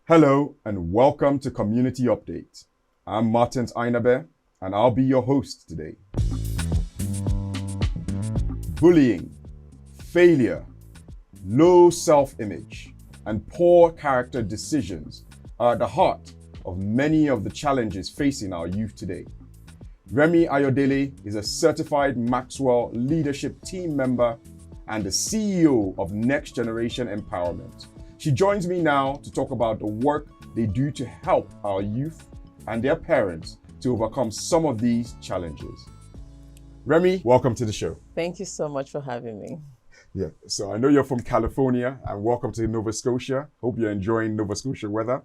Hello and welcome to Community Update. I'm Martins Einabe and I'll be your host today. Bullying, failure, low self-image, and poor character decisions are at the heart of many of the challenges facing our youth today. Remi Ayodele is a certified Maxwell leadership team member and the CEO of Next Generation Empowerment. She joins me now to talk about the work they do to help our youth and their parents to overcome some of these challenges. Remi, welcome to the show. Thank you so much for having me. Yeah, so I know you're from California and welcome to Nova Scotia. Hope you're enjoying Nova Scotia weather.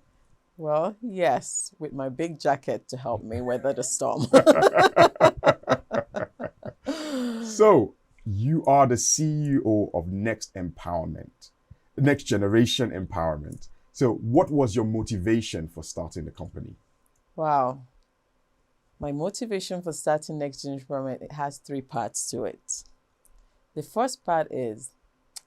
Well, yes, with my big jacket to help me weather the storm. So, you are the CEO of Next Generation Empowerment. So, what was your motivation for starting the company? Wow. My motivation for starting Next Generation Empowerment, it has three parts to it. The first part is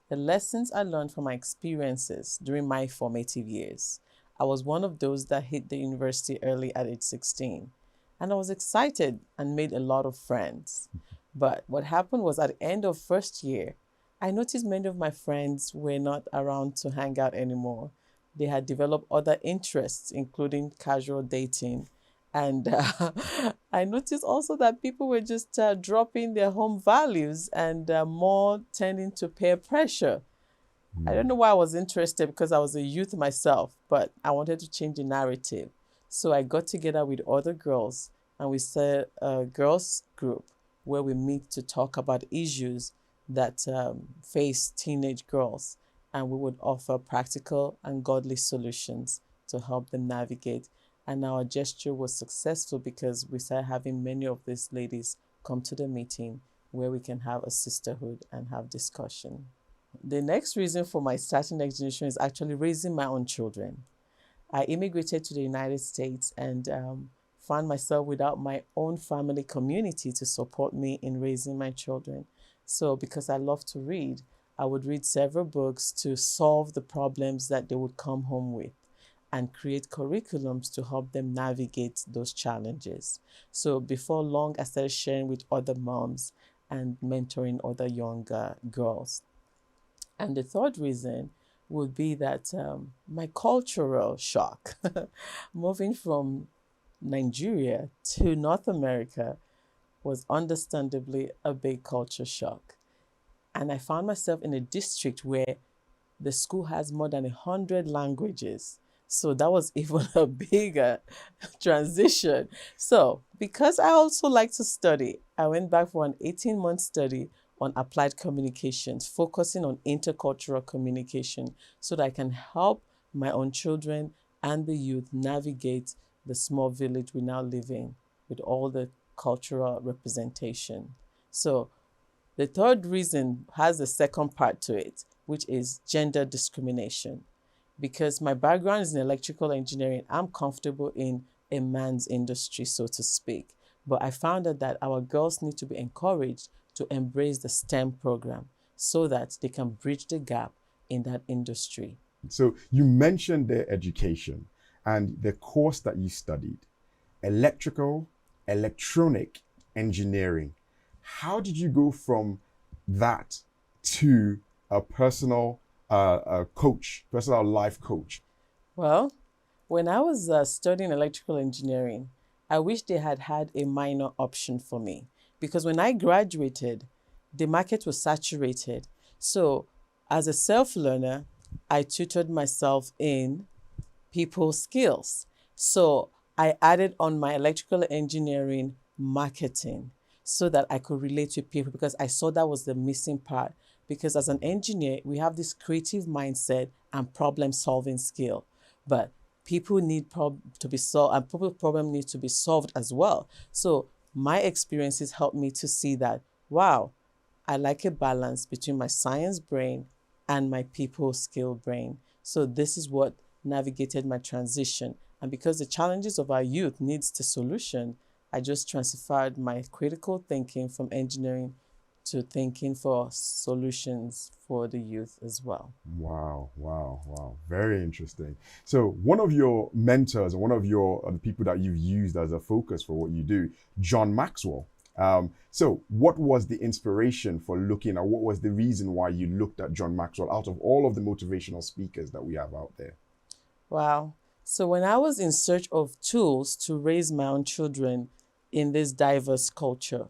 the lessons I learned from my experiences during my formative years. I was one of those that hit the university early at age 16. And I was excited and made a lot of friends. But what happened was at the end of first year, I noticed many of my friends were not around to hang out anymore. They had developed other interests, including casual dating. And I noticed also that people were just dropping their home values and more tending to peer pressure. I don't know why I was interested because I was a youth myself, but I wanted to change the narrative. So I got together with other girls and we set a girls group where we meet to talk about issues that face teenage girls, and we would offer practical and godly solutions to help them navigate. And our gesture was successful because we started having many of these ladies come to the meeting where we can have a sisterhood and have discussion. The next reason for my starting Next Generation is actually raising my own children. I immigrated to the United States and found myself without my own family community to support me in raising my children. So because I love to read, I would read several books to solve the problems that they would come home with and create curriculums to help them navigate those challenges. So before long, I started sharing with other moms and mentoring other younger girls. And the third reason would be that my cultural shock, moving from Nigeria to North America, was understandably a big culture shock. And I found myself in a district where the school has more than 100 languages. So that was even a bigger transition. So because I also like to study, I went back for an 18-month study on applied communications, focusing on intercultural communication so that I can help my own children and the youth navigate the small village we now live in with all the cultural representation. So the third reason has a second part to it, which is gender discrimination. Because my background is in electrical engineering, I'm comfortable in a man's industry, so to speak. But I found out that our girls need to be encouraged to embrace the STEM program so that they can bridge the gap in that industry. So you mentioned their education and the course that you studied, electronic engineering. How did you go from that to a personal personal life coach? Well, when I was studying electrical engineering, I wish they had had a minor option for me because when I graduated, the market was saturated. So as a self-learner, I tutored myself in people skills. So I added on my electrical engineering marketing so that I could relate to people because I saw that was the missing part. Because as an engineer, we have this creative mindset and problem-solving skill, but people need to be solved, and people problem needs to be solved as well. So my experiences helped me to see that, wow, I like a balance between my science brain and my people skill brain. So this is what navigated my transition. And because the challenges of our youth needs the solution, I just transferred my critical thinking from engineering to thinking for solutions for the youth as well. Wow, wow, wow. Very interesting. So one of your mentors and one of your the people that you've used as a focus for what you do, John Maxwell. So what was the inspiration for looking at, what was the reason why you looked at John Maxwell out of all of the motivational speakers that we have out there? Wow. So when I was in search of tools to raise my own children in this diverse culture,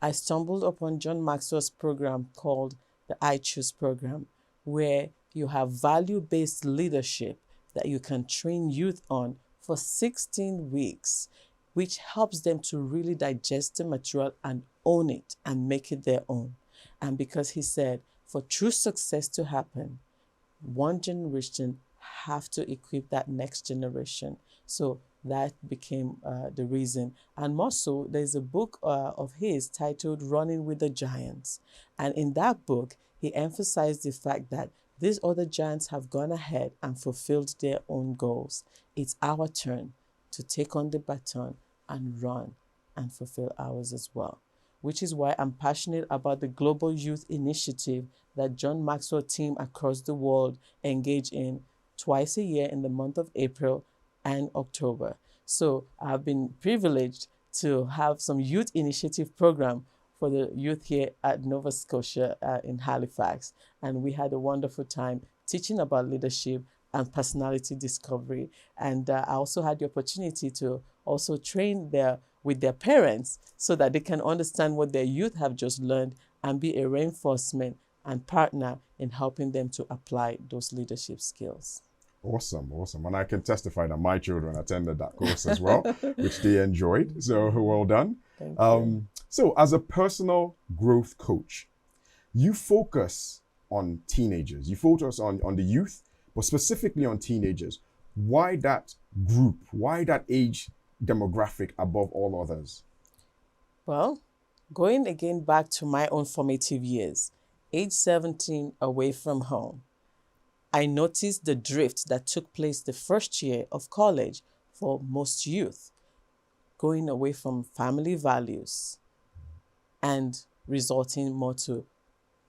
I stumbled upon John Maxwell's program called the I Choose program, where you have value-based leadership that you can train youth on for 16 weeks, which helps them to really digest the material and own it and make it their own. And because he said, for true success to happen, one generation have to equip that next generation. So that became the reason. And more so, there's a book of his titled Running with the Giants. And in that book, he emphasized the fact that these other giants have gone ahead and fulfilled their own goals. It's our turn to take on the baton and run and fulfill ours as well, which is why I'm passionate about the Global Youth Initiative that John Maxwell team across the world engage in twice a year in the month of April and October. So I've been privileged to have some youth initiative program for the youth here at Nova Scotia in Halifax. And we had a wonderful time teaching about leadership and personality discovery. And I also had the opportunity to also train with their parents so that they can understand what their youth have just learned and be a reinforcement and partner in helping them to apply those leadership skills. Awesome, awesome. And I can testify that my children attended that course as well, which they enjoyed. So well done. Thank you. So as a personal growth coach, you focus on teenagers. You focus on the youth, but specifically on teenagers. Why that group? Why that age demographic above all others? Well, going again back to my own formative years, age 17 away from home, I noticed the drift that took place the first year of college for most youth, going away from family values and resulting more to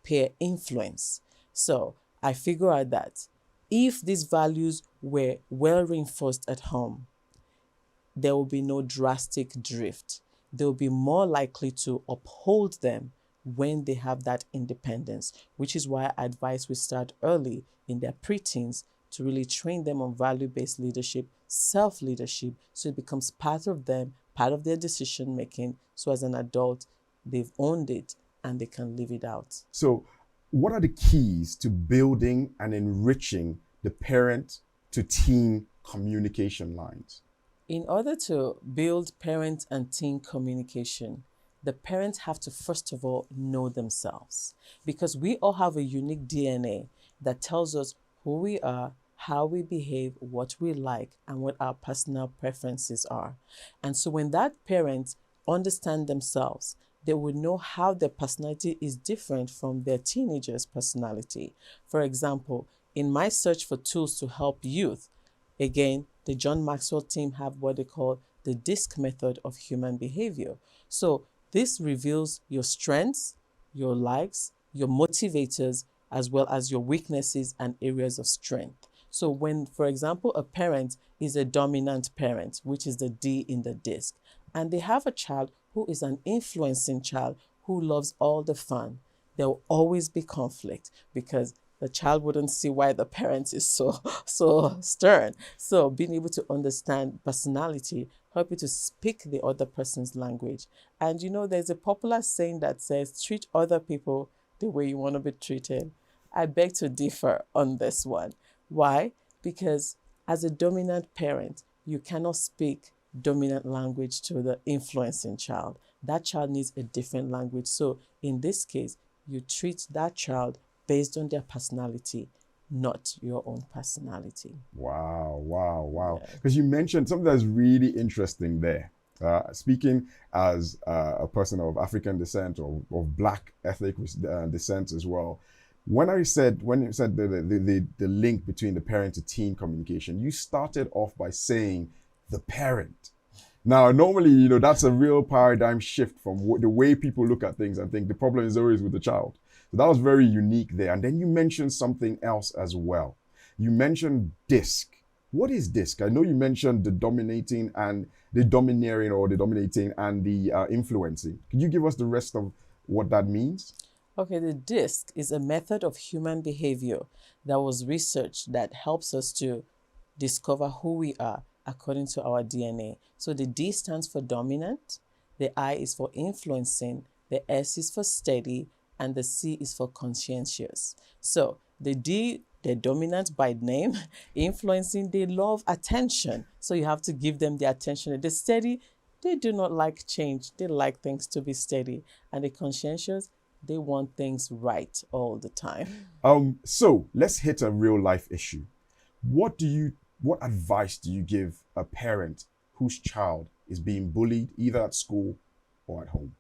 peer influence. So I figured out that if these values were well reinforced at home, there will be no drastic drift. They'll be more likely to uphold them when they have that independence, which is why I advise we start early in their preteens to really train them on value-based leadership, self-leadership, so it becomes part of them, part of their decision making. So as an adult, they've owned it and they can live it out. So what are the keys to building and enriching the parent to teen communication lines? In order to build parent and teen communication, the parents have to first of all know themselves, because we all have a unique DNA that tells us who we are, how we behave, what we like, and what our personal preferences are. And so when that parent understands themselves, they will know how their personality is different from their teenager's personality. For example, in my search for tools to help youth, again, the John Maxwell team have what they call the DISC method of human behavior. So this reveals your strengths, your likes, your motivators, as well as your weaknesses and areas of strength. So when, for example, a parent is a dominant parent, which is the D in the DISC, and they have a child who is an influencing child who loves all the fun, there will always be conflict because the child wouldn't see why the parent is so stern. So being able to understand personality help you to speak the other person's language. And you know, there's a popular saying that says, treat other people the way you want to be treated. I beg to differ on this one. Why? Because as a dominant parent, you cannot speak dominant language to the influencing child. That child needs a different language. So in this case, you treat that child based on their personality, not your own personality. Wow, wow, wow. Because you mentioned something that's really interesting there. Speaking as a person of African descent or of Black ethnic descent as well, when you said the link between the parent to teen communication, you started off by saying the parent. Now, normally, that's a real paradigm shift from the way people look at things and think the problem is always with the child. So that was very unique there. And then you mentioned something else as well. You mentioned disc. What is disc? I know you mentioned the dominating and the domineering, or the dominating and the influencing. Could you give us the rest of what that means? Okay, the DISC is a method of human behavior that was researched that helps us to discover who we are according to our DNA. So the D stands for dominant, the I is for influencing, the S is for steady, and the C is for conscientious. So the D, they're dominant by name, influencing, they love attention. So you have to give them the attention. The steady, they do not like change. They like things to be steady. And the conscientious, they want things right all the time. So let's hit a real life issue. What advice do you give a parent whose child is being bullied either at school or at home?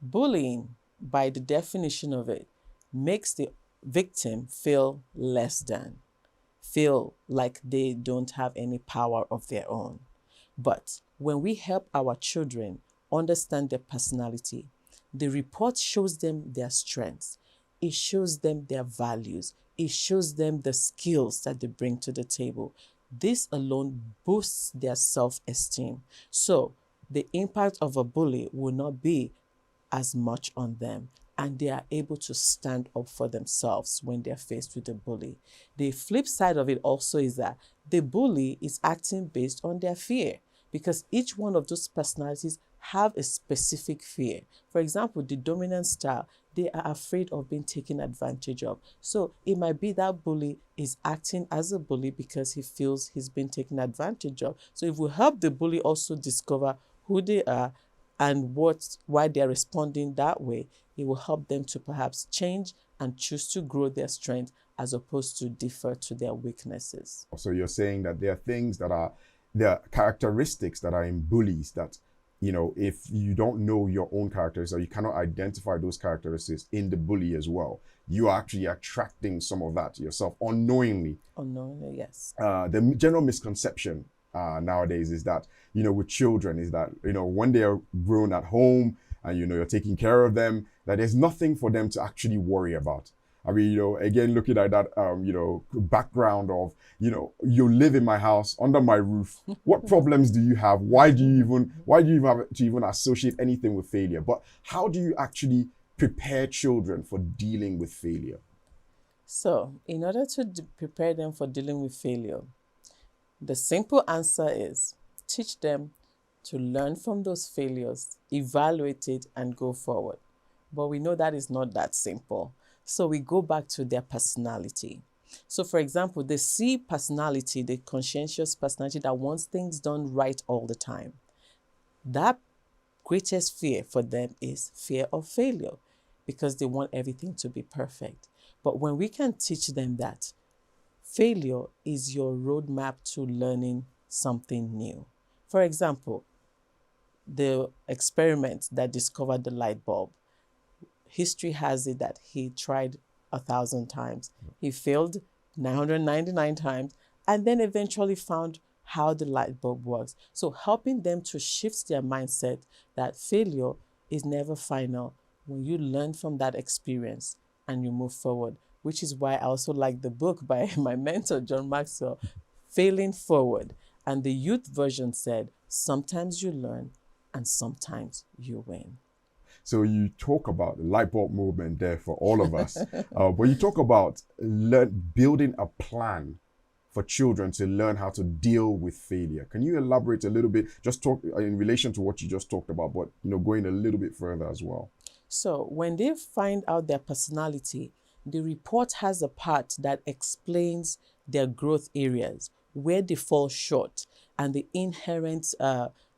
Bullying, by the definition of it, makes the victim feel less than, feel like they don't have any power of their own. But when we help our children understand their personality, the report shows them their strengths, it shows them their values, it shows them the skills that they bring to the table. This alone boosts their self-esteem. So the impact of a bully will not be as much on them, and they are able to stand up for themselves when they're faced with a bully. The flip side of it also is that the bully is acting based on their fear, because each one of those personalities have a specific fear. For example, the dominant style, they are afraid of being taken advantage of. So it might be that bully is acting as a bully because he feels he's been taken advantage of. So if we help the bully also discover who they are and why they're responding that way, it will help them to perhaps change and choose to grow their strength as opposed to defer to their weaknesses. So you're saying that there are characteristics that are in bullies that, if you don't know your own characteristics, or you cannot identify those characteristics in the bully as well, you are actually attracting some of that to yourself unknowingly. Unknowingly, yes. The general misconception nowadays is that, with children, is that, when they are grown at home and, you're taking care of them, that there's nothing for them to actually worry about. I mean, again, looking at that, background of, you live in my house, under my roof. What problems do you have? Why do you even have to even associate anything with failure? But how do you actually prepare children for dealing with failure? So, in order to prepare them for dealing with failure, the simple answer is teach them to learn from those failures, evaluate it, and go forward. But we know that is not that simple. So we go back to their personality. So for example, the C personality, the conscientious personality that wants things done right all the time, that greatest fear for them is fear of failure, because they want everything to be perfect. But when we can teach them that failure is your roadmap to learning something new. For example, the experiment that discovered the light bulb, history has it that he tried 1,000 times. He failed 999 times and then eventually found how the light bulb works. So helping them to shift their mindset that failure is never final when you learn from that experience and you move forward, which is why I also like the book by my mentor, John Maxwell, Failing Forward. And the youth version said, sometimes you learn and sometimes you win. So you talk about the light bulb movement there for all of us, but you talk about building a plan for children to learn how to deal with failure. Can you elaborate a little bit, just talk in relation to what you just talked about, but going a little bit further as well? So when they find out their personality, the report has a part that explains their growth areas, where they fall short, and the inherent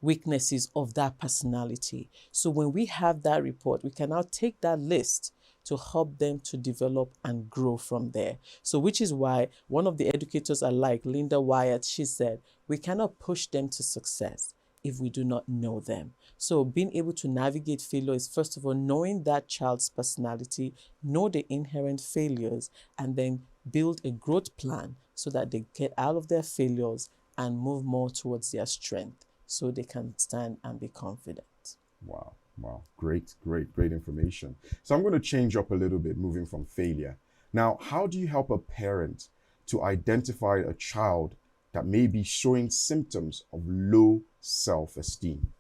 weaknesses of that personality. So when we have that report, we can now take that list to help them to develop and grow from there. So which is why one of the educators I like, Linda Wyatt, she said, we cannot push them to success if we do not know them. So being able to navigate failure is, first of all, knowing that child's personality, know the inherent failures, and then build a growth plan so that they get out of their failures and move more towards their strength. so they can stand and be confident. Wow. Wow. Great, great, great information. So I'm going to change up a little bit, moving from failure. Now, how do you help a parent to identify a child that may be showing symptoms of low self-esteem?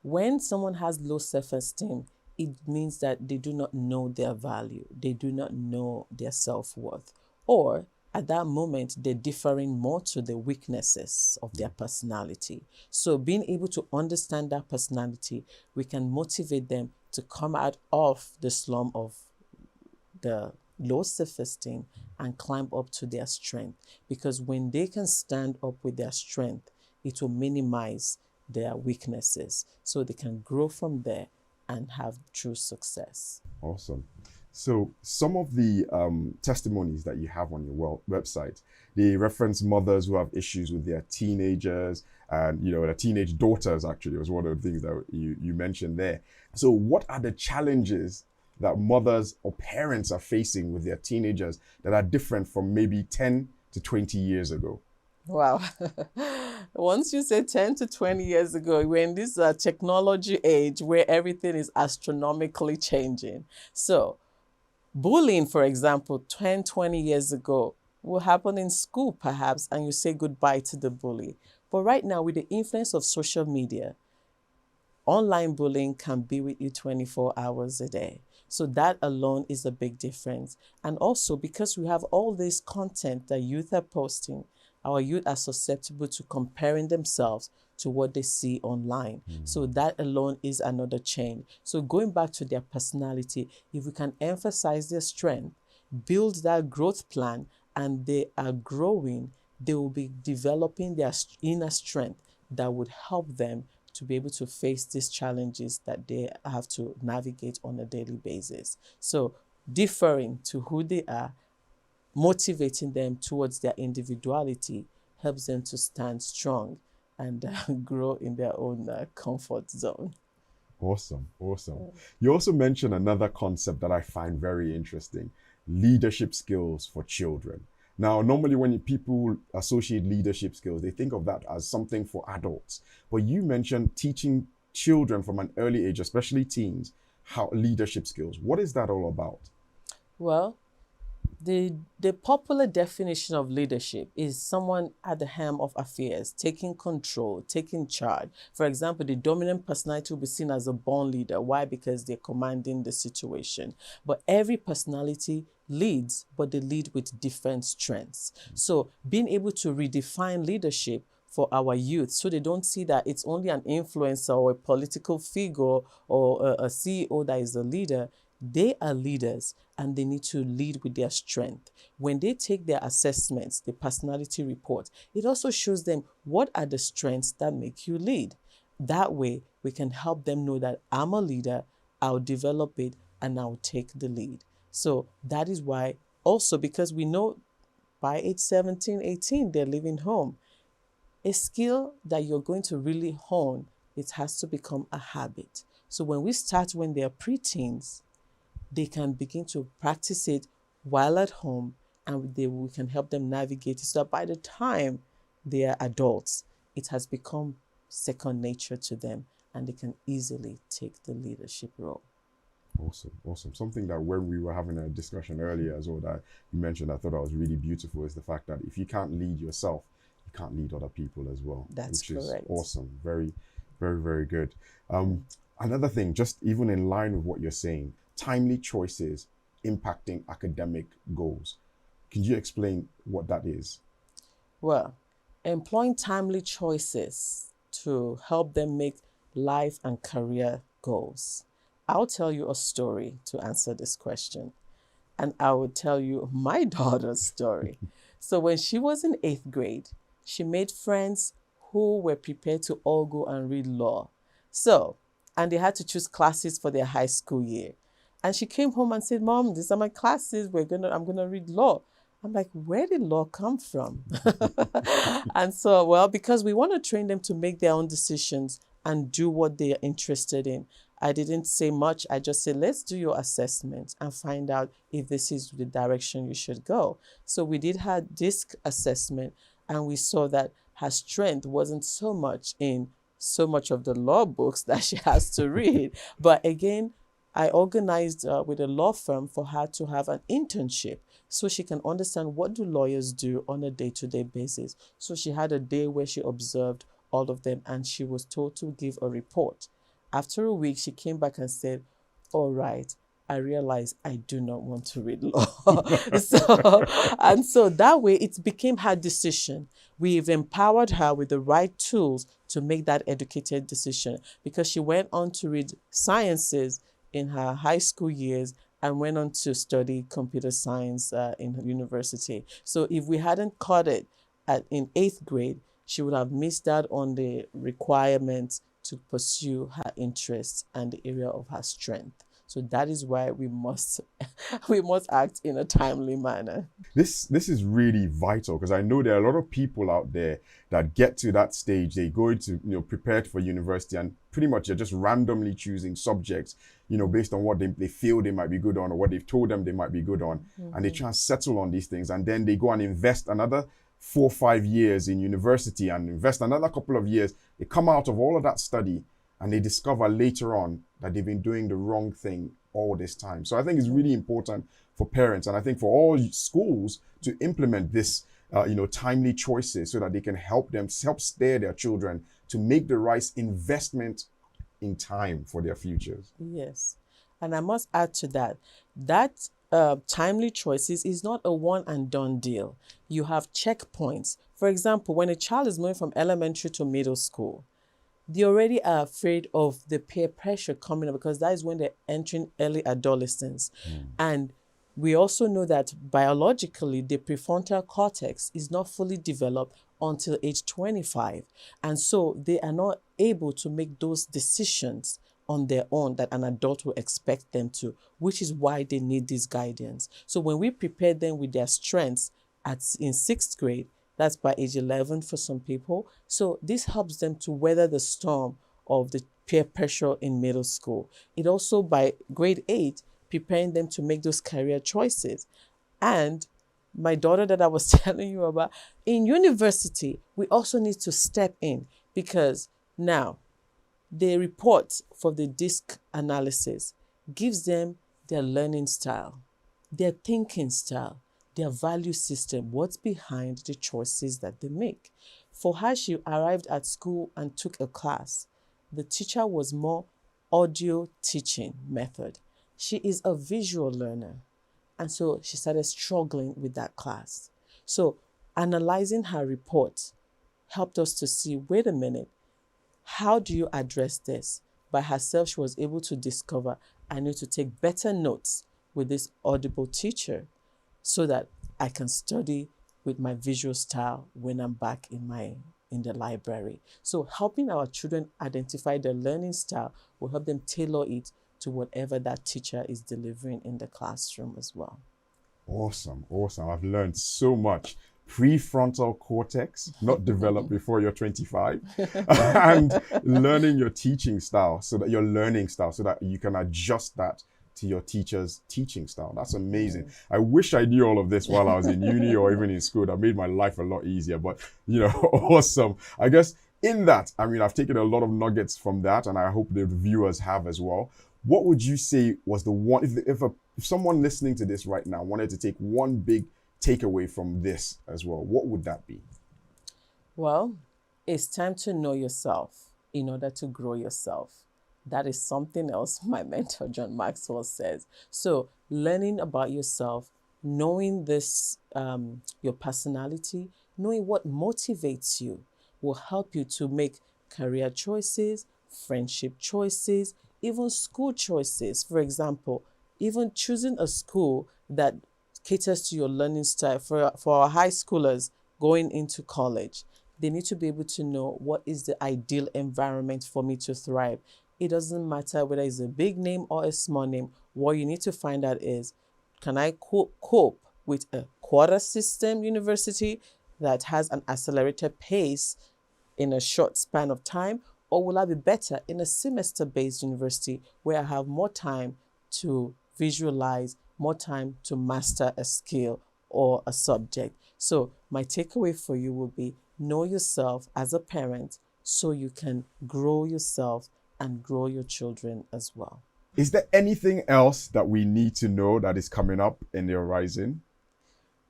When someone has low self-esteem, it means that they do not know their value. They do not know their self-worth. Or at that moment, they're differing more to the weaknesses of their personality. So being able to understand that personality, we can motivate them to come out of the slum of the low self-esteem and climb up to their strength. Because when they can stand up with their strength, it will minimize their weaknesses so they can grow from there and have true success. Awesome. So some of the testimonies that you have on your website, they reference mothers who have issues with their teenagers and, their teenage daughters, actually, was one of the things that you mentioned there. So what are the challenges that mothers or parents are facing with their teenagers that are different from maybe 10 to 20 years ago? Wow. Once you say 10 to 20 years ago, we're in this technology age where everything is astronomically changing. So bullying, for example, 10, 20 years ago will happen in school perhaps, and you say goodbye to the bully. But right now, with the influence of social media, online bullying can be with you 24 hours a day. So that alone is a big difference. And also because we have all this content that youth are posting, our youth are susceptible to comparing themselves to what they see online. So that alone is another change. So going back to their personality, if we can emphasize their strength, build that growth plan, and they are growing, they will be developing their inner strength that would help them to be able to face these challenges that they have to navigate on a daily basis. So differing to who they are, motivating them towards their individuality helps them to stand strong and grow in their own comfort zone. Awesome, awesome. You also mentioned another concept that I find very interesting, leadership skills for children. Now, normally when people associate leadership skills, they think of that as something for adults. But you mentioned teaching children from an early age, especially teens, how leadership skills. What is that all about? Well, the popular definition of leadership is someone at the helm of affairs, taking control, taking charge. For example, the dominant personality will be seen as a born leader. Why? Because they're commanding the situation. But every personality leads, but they lead with different strengths. So being able to redefine leadership for our youth so they don't see that it's only an influencer or a political figure or a CEO that is a leader. They are leaders and they need to lead with their strength. When they take their assessments, the personality report, it also shows them what are the strengths that make you lead. That way, we can help them know that I'm a leader, I'll develop it, and I'll take the lead. So that is why also, because we know by age 17, 18, they're leaving home. A skill that you're going to really hone, it has to become a habit. So when we start when they're preteens, they can begin to practice it while at home, and we can help them navigate it so that by the time they are adults, it has become second nature to them and they can easily take the leadership role. Awesome, awesome. Something that when we were having a discussion earlier as well that you mentioned, I thought that was really beautiful, is the fact that if you can't lead yourself, you can't lead other people as well. That's which correct. Is awesome. Very, very, very good. Another thing, just even in line with what you're saying, timely choices impacting academic goals. Can you explain what that is? Well, employing timely choices to help them make life and career goals. I'll tell you a story to answer this question. And I will tell you my daughter's story. So when she was in 8th grade, she made friends who were prepared to all go and read law. And they had to choose classes for their high school year. And she came home and said, Mom, these are my classes. I'm gonna read law. I'm like, where did law come from? And so, well, because we want to train them to make their own decisions and do what they are interested in. I didn't say much. I just said, let's do your assessment and find out if this is the direction you should go. So we did her DISC assessment, and we saw that her strength wasn't so much in so much of the law books that she has to read. But again, I organized with a law firm for her to have an internship so she can understand what do lawyers do on a day-to-day basis. So she had a day where she observed all of them and she was told to give a report. After a week, she came back and said, all right, I realized I do not want to read law. So that way it became her decision. We've empowered her with the right tools to make that educated decision because she went on to read sciences in her high school years and went on to study computer science in university. So if we hadn't caught it in 8th grade, she would have missed out on the requirements to pursue her interests and the area of her strength. So that is why we must act in a timely manner. This is really vital because I know there are a lot of people out there that get to that stage. They go into, prepare for university and pretty much they're just randomly choosing subjects, based on what they feel they might be good on or what they've told them they might be good on. And they try and settle on these things. And then they go and invest another 4 or 5 years in university and invest another couple of years. They come out of all of that study and they discover later on that they've been doing the wrong thing all this time. So I think it's really important for parents and I think for all schools to implement this, timely choices so that they can help steer their children to make the right investment in time for their futures. Yes. And I must add to that, timely choices is not a one and done deal. You have checkpoints. For example, when a child is moving from elementary to middle school, they already are afraid of the peer pressure coming up because that is when they're entering early adolescence. And we also know that biologically, the prefrontal cortex is not fully developed until age 25. And so they are not able to make those decisions on their own that an adult will expect them to, which is why they need this guidance. So when we prepare them with their strengths in 6th grade, that's by age 11 for some people. So this helps them to weather the storm of the peer pressure in middle school. It also, by grade 8, preparing them to make those career choices. And my daughter that I was telling you about, in university, we also need to step in because now the report for the DISC analysis gives them their learning style, their thinking style, their value system, what's behind the choices that they make. For her, she arrived at school and took a class. The teacher was more audio teaching method. She is a visual learner. And so she started struggling with that class. So analyzing her report helped us to see, wait a minute, how do you address this? By herself, she was able to discover, I need to take better notes with this audible teacher so that I can study with my visual style when I'm back in the library. So helping our children identify their learning style will help them tailor it to whatever that teacher is delivering in the classroom as well. Awesome. I've learned so much. Prefrontal cortex, not developed before you're 25, and learning your teaching style, so that your learning style, so that you can adjust that to your teacher's teaching style. That's amazing. I wish I knew all of this while I was in uni or even in school. That made my life a lot easier, but awesome. I guess in that, I've taken a lot of nuggets from that and I hope the viewers have as well. What would you say was the one, if someone listening to this right now wanted to take one big takeaway from this as well, what would that be? Well, it's time to know yourself in order to grow yourself. That is something else my mentor, John Maxwell, says. So learning about yourself, knowing this, your personality, knowing what motivates you will help you to make career choices, friendship choices, even school choices. For example, even choosing a school that caters to your learning style. For our high schoolers going into college, they need to be able to know what is the ideal environment for me to thrive. It doesn't matter whether it's a big name or a small name. What you need to find out is, can I cope with a quarter system university that has an accelerated pace in a short span of time? Or will I be better in a semester-based university where I have more time to visualize, more time to master a skill or a subject? So my takeaway for you will be, know yourself as a parent so you can grow yourself and grow your children as well. Is there anything else that we need to know that is coming up in the horizon?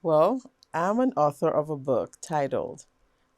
Well, I'm an author of a book titled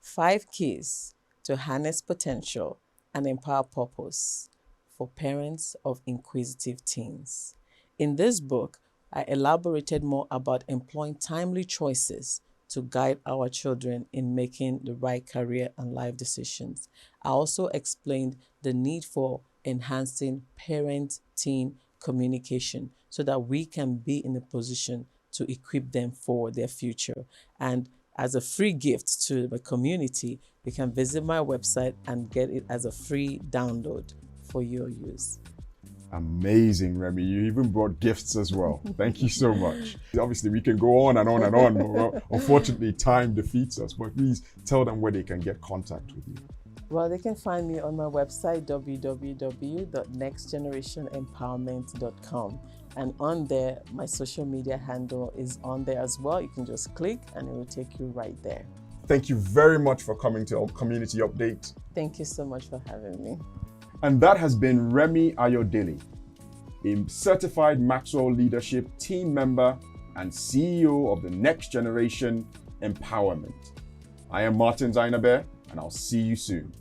5 Keys to Harness Potential and Empower Purpose for Parents of Inquisitive Teens. In this book, I elaborated more about employing timely choices to guide our children in making the right career and life decisions. I also explained the need for enhancing parent-teen communication so that we can be in a position to equip them for their future. And as a free gift to the community, you can visit my website and get it as a free download for your use. Amazing, Remi. You even brought gifts as well. Thank you so much. Obviously, we can go on and on and on. But unfortunately, time defeats us. But please tell them where they can get contact with you. Well, they can find me on my website, www.nextgenerationempowerment.com. And on there, my social media handle is on there as well. You can just click and it will take you right there. Thank you very much for coming to our community update. Thank you so much for having me. And that has been Remi Ayodele, a certified Maxwell Leadership team member and CEO of the Next Generation Empowerment. I am Martin Zainaber, and I'll see you soon.